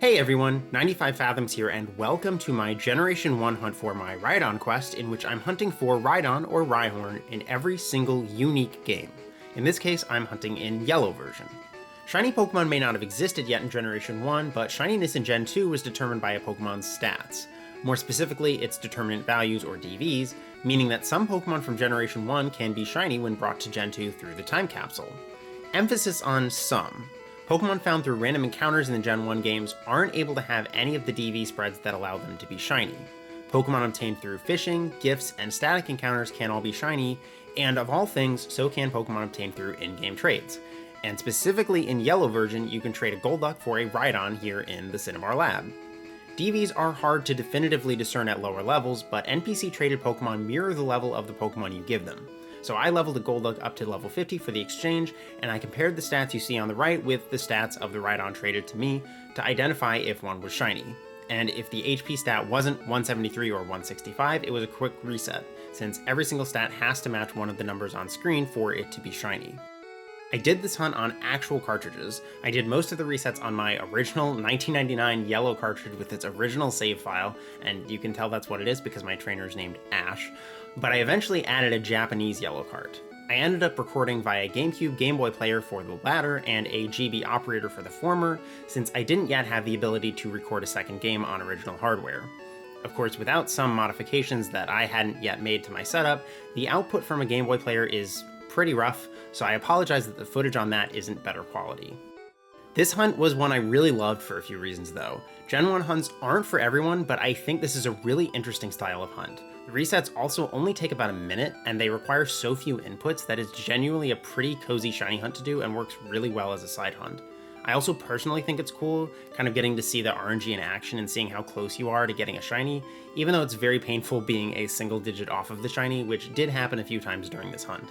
Hey everyone, 95 Fathoms here, and welcome to my Generation 1 hunt for my Rhydon quest, in which I'm hunting for Rhydon or Rhyhorn in every single unique game. In this case, I'm hunting in Yellow version. Shiny Pokemon may not have existed yet in Generation 1, but shininess in Gen 2 was determined by a Pokemon's stats. More specifically, its determinant values, or DVs, meaning that some Pokemon from Generation 1 can be shiny when brought to Gen 2 through the time capsule. Emphasis on some. Pokemon found through random encounters in the Gen 1 games aren't able to have any of the DV spreads that allow them to be shiny. Pokemon obtained through fishing, gifts, and static encounters can all be shiny, and of all things, so can Pokemon obtained through in-game trades. And specifically in Yellow version, you can trade a Golduck for a Rhydon here in the Cinnabar lab. DVs are hard to definitively discern at lower levels, but NPC traded Pokemon mirror the level of the Pokemon you give them. So I leveled a Golduck up to level 50 for the exchange, and I compared the stats you see on the right with the stats of the Rhydon traded to me to identify if one was shiny. And if the HP stat wasn't 173 or 165, it was a quick reset, since every single stat has to match one of the numbers on screen for it to be shiny. I did this hunt on actual cartridges. I did most of the resets on my original 1999 yellow cartridge with its original save file, and you can tell that's what it is because my trainer is named Ash, but I eventually added a Japanese yellow cart. I ended up recording via GameCube Game Boy player for the latter and a GB operator for the former, since I didn't yet have the ability to record a second game on original hardware. Of course, without some modifications that I hadn't yet made to my setup, the output from a Game Boy player is pretty rough, so I apologize that the footage on that isn't better quality. This hunt was one I really loved for a few reasons though. Gen 1 hunts aren't for everyone, but I think this is a really interesting style of hunt. The resets also only take about a minute, and they require so few inputs that it's genuinely a pretty cozy shiny hunt to do and works really well as a side hunt. I also personally think it's cool kind of getting to see the RNG in action and seeing how close you are to getting a shiny, even though it's very painful being a single digit off of the shiny, which did happen a few times during this hunt.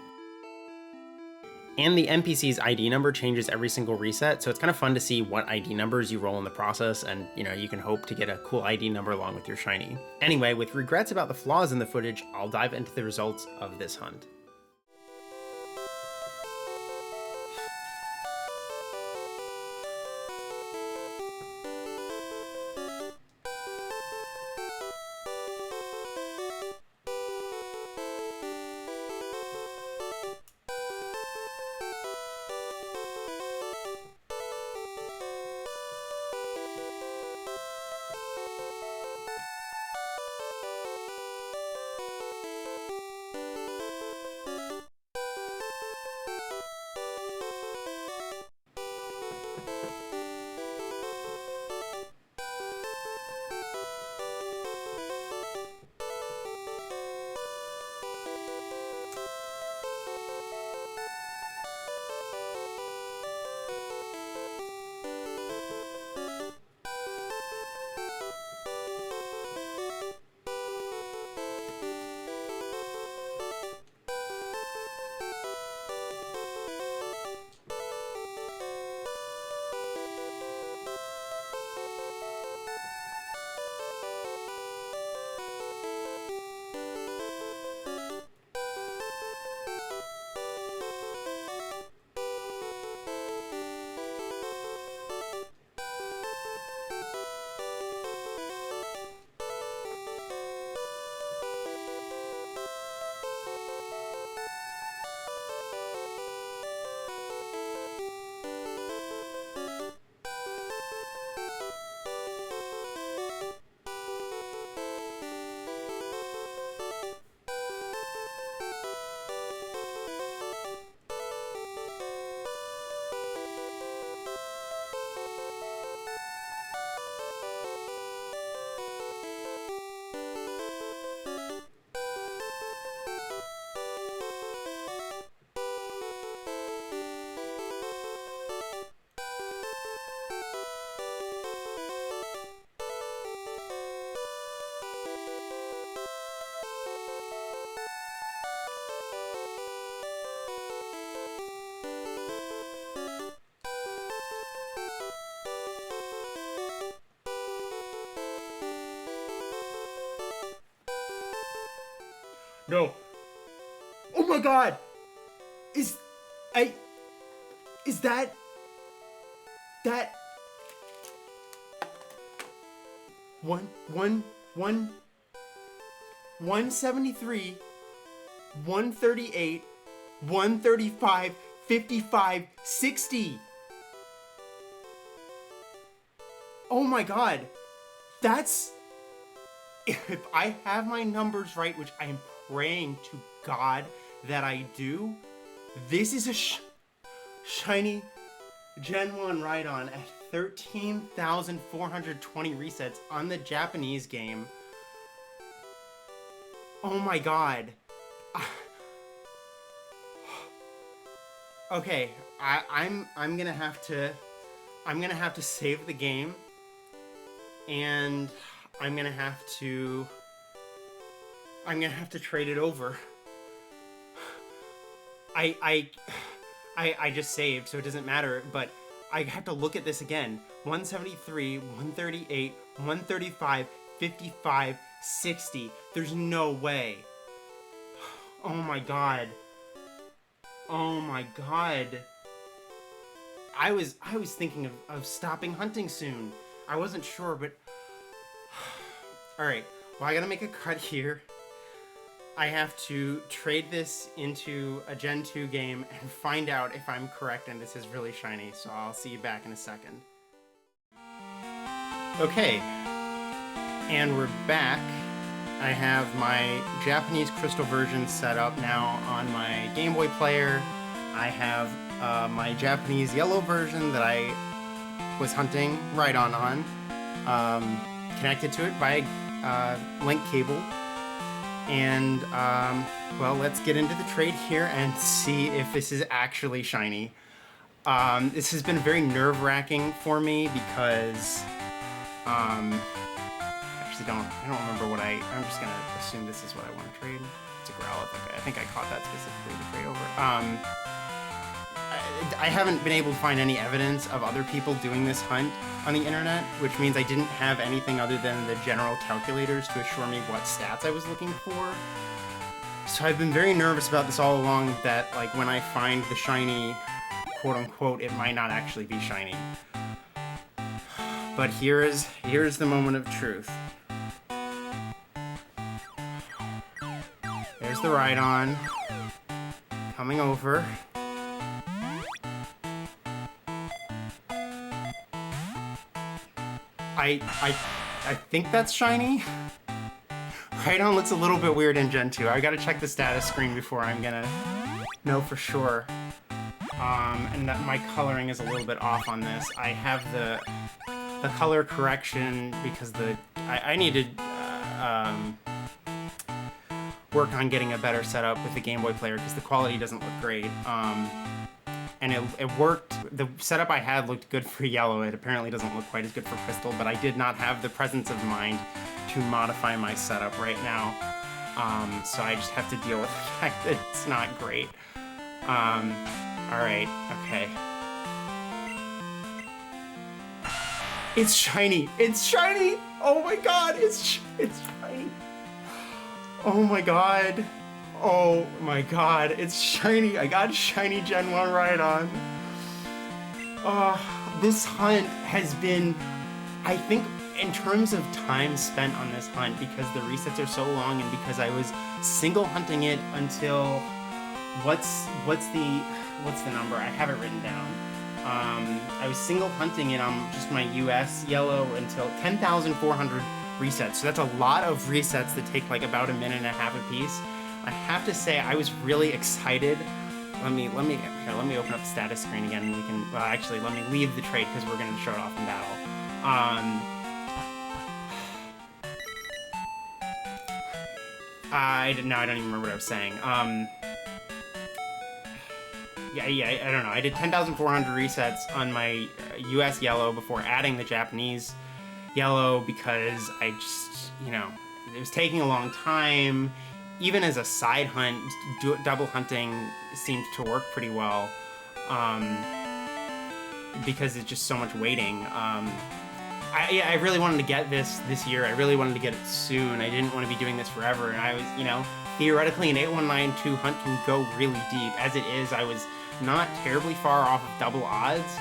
And the NPC's ID number changes every single reset, so it's kind of fun to see what ID numbers you roll in the process, and you can hope to get a cool ID number along with your shiny. Anyway, with regrets about the flaws in the footage, I'll dive into the results of this hunt. No. Oh my god! Is that 173, 138, 135, 55, 60. Oh my god. That's... If I have my numbers right, which I am praying to God that I do, this is a shiny Gen 1 Rhydon at 13,420 resets on the Japanese game. Oh my god. Okay, I'm gonna have to save the game, and I'm gonna have to trade it over. I just saved, so it doesn't matter, but I have to look at this again. 173, 138, 135, 55, 60. There's no way. Oh my god. Oh my god. I was thinking of stopping hunting soon. I wasn't sure, but... Alright, well, I gotta make a cut here. I have to trade this into a Gen 2 game and find out if I'm correct and this is really shiny, so I'll see you back in a second. Okay, and we're back. I have my Japanese crystal version set up now on my Game Boy player. I have my Japanese yellow version that I was hunting Rhydon on, connected to it by a link cable. And, well, let's get into the trade here and see if this is actually shiny. This has been very nerve-wracking for me because, I don't remember what I'm just gonna assume this is what I want to trade. It's a Growlithe. Okay, I think I caught that specifically to trade over. I haven't been able to find any evidence of other people doing this hunt on the internet, which means I didn't have anything other than the general calculators to assure me what stats I was looking for. So I've been very nervous about this all along, that like when I find the shiny, quote unquote, it might not actually be shiny. But here's the moment of truth. There's the Rhydon coming over. I think that's shiny. Rhydon looks a little bit weird in Gen 2. I gotta check the status screen before I'm gonna know for sure. And that my coloring is a little bit off on this. I have the color correction because I needed work on getting a better setup with the Game Boy player because the quality doesn't look great. And it worked. The setup I had looked good for yellow. It apparently doesn't look quite as good for crystal, but I did not have the presence of mind to modify my setup right now. So I just have to deal with the fact that it's not great. Alright, okay. It's shiny! It's shiny! Oh my god, it's shiny! Oh my god. Oh my god, it's shiny. I got shiny Gen 1 Rhydon. This hunt has been, I think, in terms of time spent on this hunt, because the resets are so long and because I was single hunting it until, what's the number? I have it written down. I was single hunting it on just my US yellow until 10,400 resets. So that's a lot of resets that take like about a minute and a half a piece. I have to say, I was really excited. Let me open up the status screen again, and we can, well, actually, let me leave the trade because we're going to show it off in battle. I don't even remember what I was saying. Yeah, I don't know. I did 10,400 resets on my US yellow before adding the Japanese yellow because I just, it was taking a long time. Even as a side hunt, double hunting seemed to work pretty well, because it's just so much waiting. I really wanted to get this year. I really wanted to get it soon. I didn't want to be doing this forever, and I was, theoretically an 8192 hunt can go really deep. As it is, I was not terribly far off of double odds.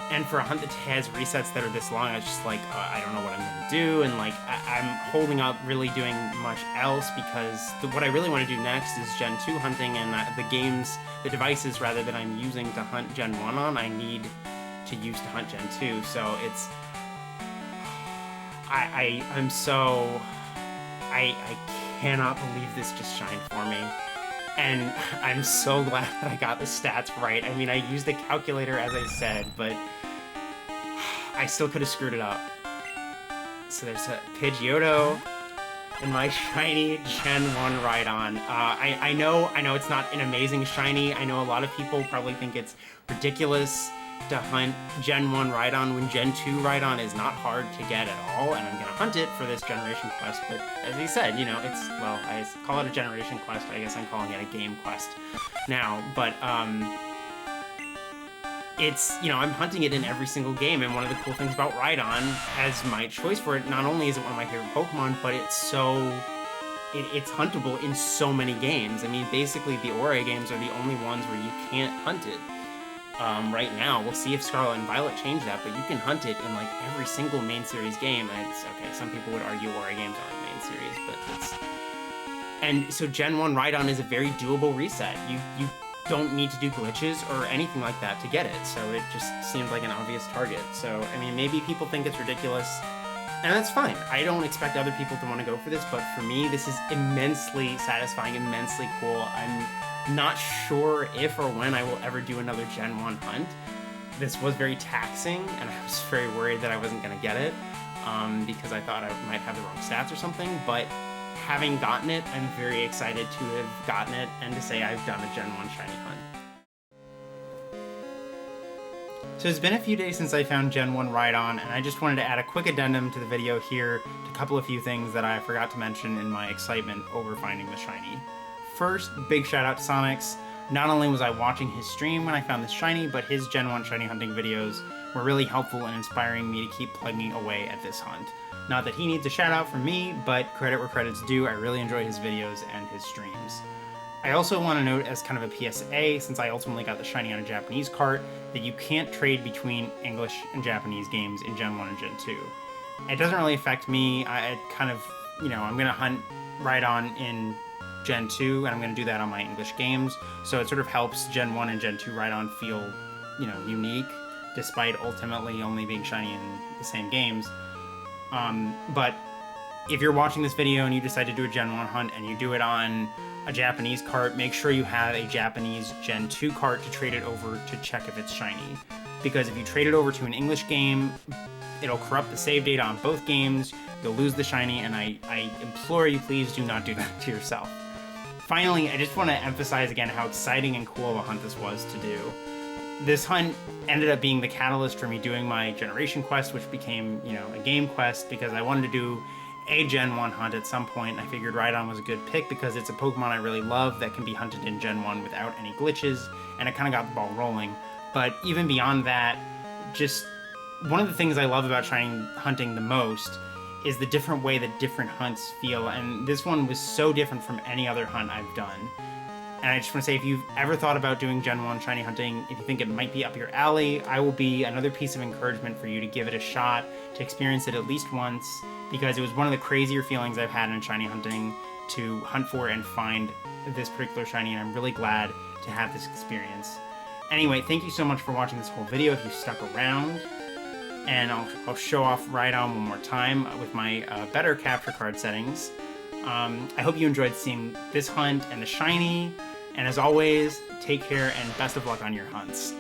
And for a hunt that has resets that are this long, I was just like, I don't know what I'm gonna do, and like I'm holding up really doing much else because what I really want to do next is Gen 2 hunting, and the devices rather that I'm using to hunt Gen 1 on, I need to use to hunt Gen 2. So it's I cannot believe this just shined for me. And I'm so glad that I got the stats right. I mean, I used the calculator as I said, but I still could have screwed it up. So there's a Pidgeotto and my shiny Gen 1 Rhydon. I know it's not an amazing shiny. I know a lot of people probably think it's ridiculous to hunt Gen 1 Rhydon when Gen 2 Rhydon is not hard to get at all, and I'm gonna hunt it for this generation quest. But as he said, you know, I call it a generation quest. I guess I'm calling it a game quest now. But it's, you know, I'm hunting it in every single game, and one of the cool things about Rhydon as my choice for it, not only is it one of my favorite Pokemon, but it's huntable in so many games. I mean, basically the Ori games are the only ones where you can't hunt it. Right now, we'll see if Scarlet and Violet change that, but you can hunt it in like every single main series game. And it's okay. Some people would argue Ori games aren't main series, but and so Gen 1 Rhydon is a very doable reset. You don't need to do glitches or anything like that to get it. So it just seemed like an obvious target. So I mean, maybe people think it's ridiculous, and that's fine. I don't expect other people to want to go for this, but for me, this is immensely satisfying, immensely cool. I'm not sure if or when I will ever do another Gen 1 hunt. This was very taxing, and I was very worried that I wasn't going to get it because I thought I might have the wrong stats or something, but having gotten it, I'm very excited to have gotten it and to say I've done a Gen 1 shiny hunt. So it's been a few days since I found Gen 1 Rhydon, and I just wanted to add a quick addendum to the video here to a few things that I forgot to mention in my excitement over finding the shiny. First, big shout out to Sonics. Not only was I watching his stream when I found this shiny, but his Gen 1 shiny hunting videos were really helpful in inspiring me to keep plugging away at this hunt. Not that he needs a shout out from me, but credit where credit's due, I really enjoy his videos and his streams. I also want to note as kind of a PSA, since I ultimately got the shiny on a Japanese cart, that you can't trade between English and Japanese games in Gen 1 and Gen 2. It doesn't really affect me. I kind of, you know, I'm going to hunt Rhydon in Gen 2, and I'm going to do that on my English games, so it sort of helps Gen 1 and Gen 2 Rhydon feel, you know, unique, despite ultimately only being shiny in the same games. But if you're watching this video and you decide to do a Gen 1 hunt and you do it on a Japanese cart, make sure you have a Japanese Gen 2 cart to trade it over to check if it's shiny. Because if you trade it over to an English game, it'll corrupt the save data on both games, you'll lose the shiny, and I implore you, please do not do that to yourself. Finally, I just want to emphasize again how exciting and cool of a hunt this was to do. This hunt ended up being the catalyst for me doing my generation quest, which became, you know, a game quest, because I wanted to do a Gen 1 hunt at some point, and I figured Rhydon was a good pick because it's a Pokemon I really love that can be hunted in Gen 1 without any glitches, and it kind of got the ball rolling. But even beyond that, just one of the things I love about shiny hunting the most is the different way that different hunts feel, and this one was so different from any other hunt I've done. And I just want to say, if you've ever thought about doing Gen 1 shiny hunting, if you think it might be up your alley, I will be another piece of encouragement for you to give it a shot, to experience it at least once, because it was one of the crazier feelings I've had in shiny hunting, to hunt for and find this particular shiny, and I'm really glad to have this experience. Anyway, thank you so much for watching this whole video if you stuck around, and I'll show off Rhydon one more time with my better capture card settings. I hope you enjoyed seeing this hunt and the shiny, and as always, take care and best of luck on your hunts.